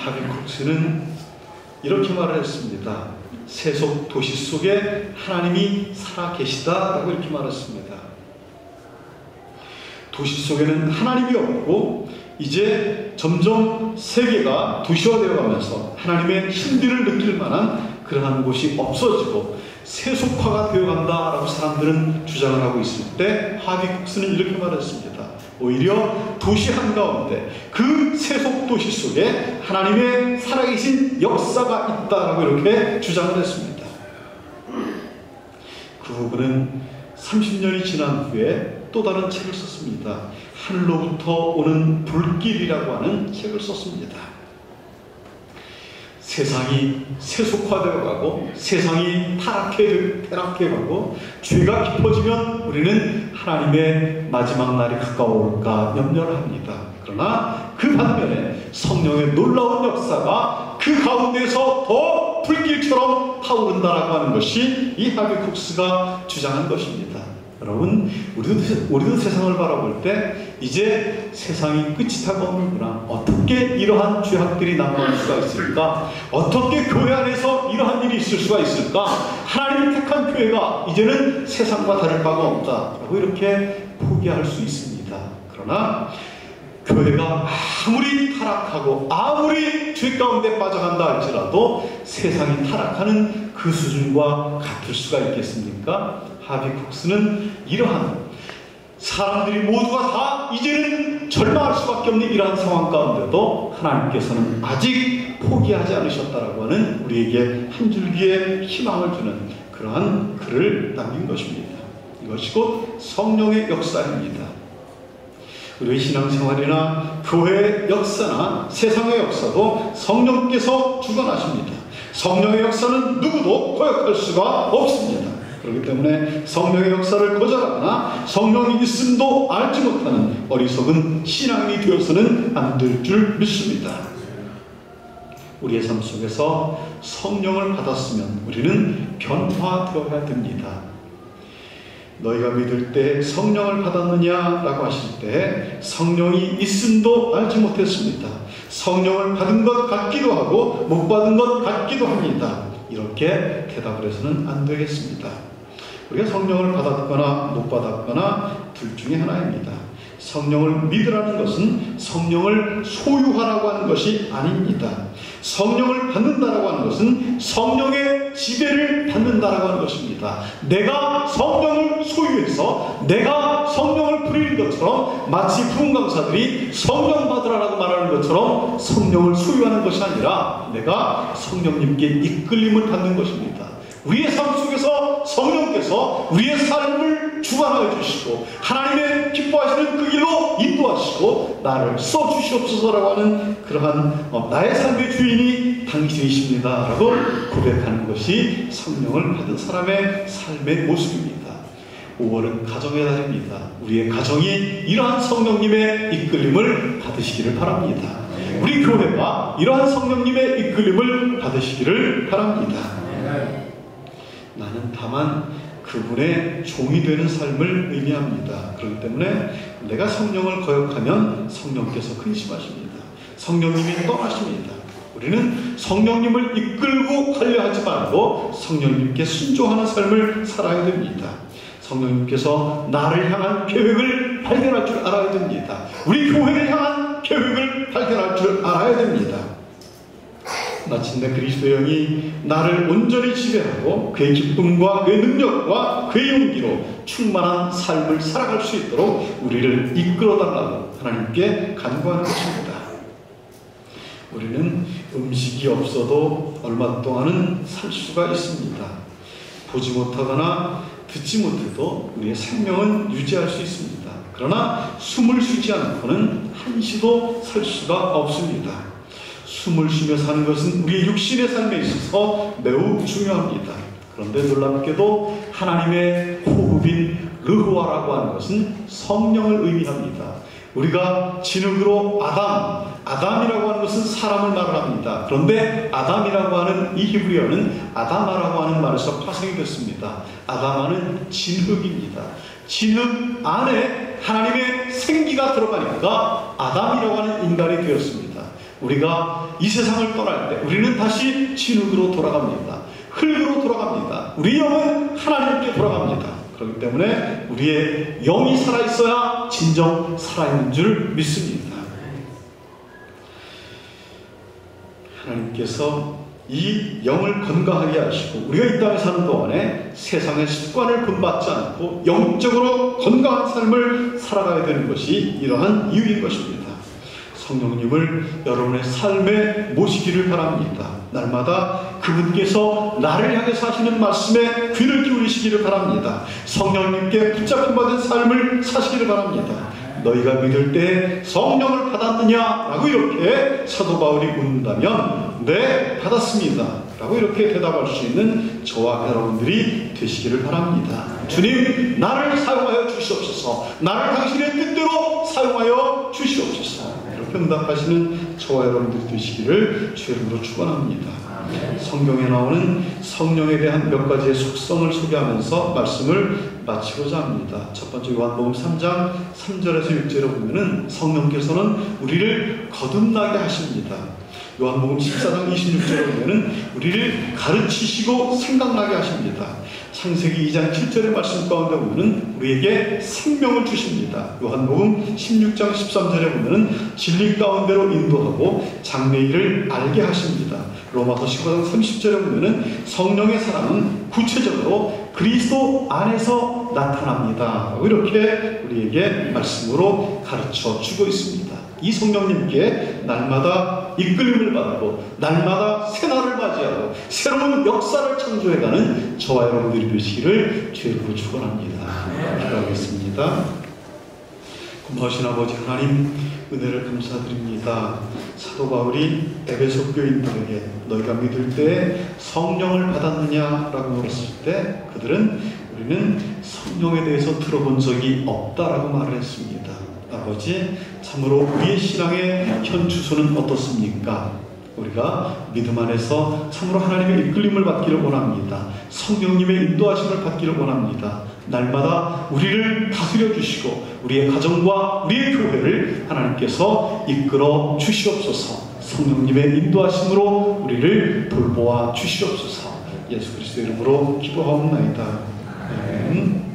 하비쿡스는 이렇게 말을 했습니다. 세속 도시 속에 하나님이 살아계시다라고 이렇게 말했습니다. 도시 속에는 하나님이 없고 이제 점점 세계가 도시화되어가면서 하나님의 신비를 느낄 만한 그러한 곳이 없어지고 세속화가 되어간다라고 사람들은 주장을 하고 있을 때 하비쿡스는 이렇게 말했습니다. 오히려 도시 한가운데 그 세속 도시 속에 하나님의 살아계신 역사가 있다라고 이렇게 주장을 했습니다. 그 부분은 30년이 지난 후에 또 다른 책을 썼습니다. 하늘로부터 오는 불길이라고 하는 책을 썼습니다. 세상이 세속화되어가고 세상이 타락해가고 죄가 깊어지면 우리는 하나님의 마지막 날이 가까워올까 염려를 합니다. 그러나 그 반면에 성령의 놀라운 역사가 그 가운데서 더 불길처럼 타오른다라고 하는 것이 이 하비쿡스가 주장한 것입니다. 여러분, 우리도 세상을 바라볼 때 이제 세상이 끝이 다가오는구나. 어떻게 이러한 죄악들이 남아날 수가 있을까? 어떻게 교회 안에서 이러한 일이 있을 수가 있을까? 하나님이 택한 교회가 이제는 세상과 다를 바가 없다라고 이렇게 포기할 수 있습니다. 그러나 교회가 아무리 타락하고 아무리 죄 가운데 빠져간다 할지라도 세상이 타락하는 그 수준과 같을 수가 있겠습니까? 하비쿡스는 이러한 사람들이 모두가 다 이제는 절망할 수밖에 없는 이러한 상황 가운데도 하나님께서는 아직 포기하지 않으셨다라고 하는 우리에게 한 줄기의 희망을 주는 그러한 글을 남긴 것입니다. 이것이 곧 성령의 역사입니다. 우리의 신앙생활이나 교회의 역사나 세상의 역사도 성령께서 주관하십니다. 성령의 역사는 누구도 거역할 수가 없습니다. 그렇기 때문에 성령의 역사를 거절하거나 성령이 있음도 알지 못하는 어리석은 신앙이 되어서는 안 될 줄 믿습니다. 우리의 삶 속에서 성령을 받았으면 우리는 변화되어야 됩니다. 너희가 믿을 때 성령을 받았느냐라고 하실 때 성령이 있음도 알지 못했습니다. 성령을 받은 것 같기도 하고 못 받은 것 같기도 합니다. 이렇게 대답을 해서는 안 되겠습니다. 우리가 성령을 받았거나 못 받았거나 둘 중에 하나입니다. 성령을 믿으라는 것은 성령을 소유하라고 하는 것이 아닙니다. 성령을 받는다라고 하는 것은 성령의 지배를 받는다라고 하는 것입니다. 내가 성령을 소유해서 내가 성령을 부리는 것처럼 마치 부흥강사들이 성령 받으라라고 말하는 것처럼 성령을 소유하는 것이 아니라 내가 성령님께 이끌림을 받는 것입니다. 우리의 삶 속에서 성령께서 우리의 삶을 주관하여 주시고 하나님의 기뻐하시는 그 길로 인도하시고 나를 써주시옵소서라고 하는 그러한 나의 삶의 주인이 당신이십니다 라고 고백하는 것이 성령을 받은 사람의 삶의 모습입니다. 5월은 가정의 달입니다. 우리의 가정이 이러한 성령님의 이끌림을 받으시기를 바랍니다. 우리 교회가 이러한 성령님의 이끌림을 받으시기를 바랍니다. 나는 다만 그분의 종이 되는 삶을 의미합니다. 그렇기 때문에 내가 성령을 거역하면 성령께서 근심하십니다. 성령님이 떠나십니다. 우리는 성령님을 이끌고 가려 하지 말고 성령님께 순종하는 삶을 살아야 됩니다. 성령님께서 나를 향한 계획을 발견할 줄 알아야 됩니다. 우리 교회를 향한 계획을 발견할 줄 알아야 됩니다. 마침내 그리스도의 영이 나를 온전히 지배하고 그의 기쁨과 그의 능력과 그의 용기로 충만한 삶을 살아갈 수 있도록 우리를 이끌어달라고 하나님께 간구하는 것입니다. 우리는 음식이 없어도 얼마 동안은 살 수가 있습니다. 보지 못하거나 듣지 못해도 우리의 생명은 유지할 수 있습니다. 그러나 숨을 쉬지 않고는 한시도 살 수가 없습니다. 숨을 쉬며 사는 것은 우리의 육신의 삶에 있어서 매우 중요합니다. 그런데 놀랍게도 하나님의 호흡인 르호아라고 하는 것은 성령을 의미합니다. 우리가 진흙으로 아담이라고 하는 것은 사람을 말합니다. 그런데 아담이라고 하는 이 히브리어는 아담아라고 하는 말에서 파생이 됐습니다. 아담아는 진흙입니다. 진흙 안에 하나님의 생기가 들어가니까 아담이라고 하는 인간이 되었습니다. 우리가 이 세상을 떠날 때 우리는 다시 진흙으로 돌아갑니다. 흙으로 돌아갑니다. 우리 영은 하나님께 돌아갑니다. 그렇기 때문에 우리의 영이 살아있어야 진정 살아있는 줄 믿습니다. 하나님께서 이 영을 건강하게 하시고 우리가 이 땅에 사는 동안에 세상의 습관을 본받지 않고 영적으로 건강한 삶을 살아가야 되는 것이 이러한 이유인 것입니다. 성령님을 여러분의 삶에 모시기를 바랍니다. 날마다 그분께서 나를 향해서 하시는 말씀에 귀를 기울이시기를 바랍니다. 성령님께 붙잡힌 받은 삶을 사시기를 바랍니다. 너희가 믿을 때 성령을 받았느냐? 라고 이렇게 사도 바울이 묻는다면 네, 받았습니다 라고 이렇게 대답할 수 있는 저와 여러분들이 되시기를 바랍니다. 주님, 나를 사용하여 주시옵소서. 나를 당신의 뜻대로 사용하여 주시옵소서. 이렇게 응답하시는 저와 여러분들이 되시기를 주 이름으로 축원합니다. 성경에 나오는 성령에 대한 몇 가지의 속성을 소개하면서 말씀을 마치고자 합니다. 첫 번째 요한복음 3장 3절에서 6절에 보면은 성령께서는 우리를 거듭나게 하십니다. 요한복음 14장 26절에 보면은 우리를 가르치시고 생각나게 하십니다. 창세기 2장 7절의 말씀 가운데 보면은 우리에게 생명을 주십니다. 요한복음 16장 13절에 보면은 진리 가운데로 인도하고 장래일을 알게 하십니다. 로마서 15장 30절에 보면은 성령의 사랑은 구체적으로 그리스도 안에서 나타납니다. 이렇게 우리에게 말씀으로 가르쳐 주고 있습니다. 이 성령님께 날마다 이끌림을 받고 날마다 새날을 맞이하고 새로운 역사를 창조해가는 저와 여러분들이 되시기를 주의로 축원합니다. 기도하겠습니다. 고마우신 아버지 하나님, 은혜를 감사드립니다. 사도 바울이 에베소 교인들에게 너희가 믿을 때 성령을 받았느냐라고 물었을 때 그들은 우리는 성령에 대해서 들어본 적이 없다라고 말을 했습니다. 아버지, 참으로 우리의 신앙의 현 주소는 어떻습니까? 우리가 믿음 안에서 참으로 하나님의 이끌림을 받기를 원합니다. 성령님의 인도하심을 받기를 원합니다. 날마다 우리를 다스려 주시고 우리의 가정과 우리의 교회를 하나님께서 이끌어 주시옵소서. 성령님의 인도하심으로 우리를 돌보아 주시옵소서. 예수 그리스도의 이름으로 기도하옵나이다. 아멘.